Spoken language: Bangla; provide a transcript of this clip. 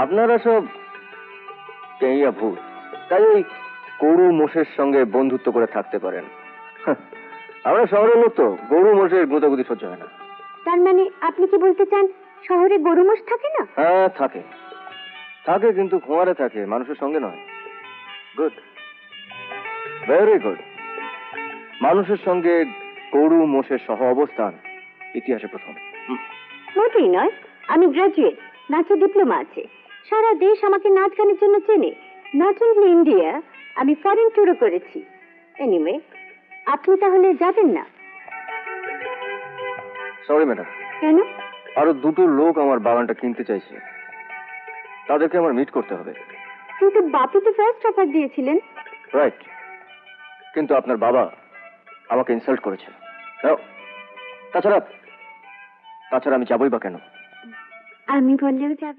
আপনারা সব টেঁইয়া ভূত, তাই ওই গরু মোষের সঙ্গে বন্ধুত্ব করে থাকতে পারেন। হাহ, আমরা শহরের লোক তো, গরু মোষের গুঁতাগুতি সহ্য হয় না। তার মানে আপনি কি বলতে চান শহরে গরু মোষ থাকে না? হ্যাঁ থাকে, থাকে কিন্তু ঘুমারে থাকে, মানুষের সঙ্গে নয়। Good, very good. মানুষের সঙ্গে গরু মোষের সহ অবস্থান ইতিহাসে প্রথম। মোটেই নয়, আমি গ্রাজুয়েট, নাচে ডিপ্লোমা আছে, সারা দেশ আমাকে নাচ গানের জন্য চেনে। নট অনলি ইন্ডিয়া, আমি ফরেন ট্যুরও করেছি। এনিওয়ে, আপনি তাহলে যাবেন না? সরি ম্যাডাম, কেন? আরো দুটো লোক আমার বাগানটা কিনতে চাইছে, তাদেরকে আমার মিট করতে হবে। কিন্তু বাপি তো ফার্স্ট অফার দিয়েছিলেন। রাইট, কিন্তু আপনার বাবা আমাকে ইনসাল্ট করেছে। নাও, তাছাড়া তাছাড়া আমি যাবই বা কেন? আমি বললেও যাবে।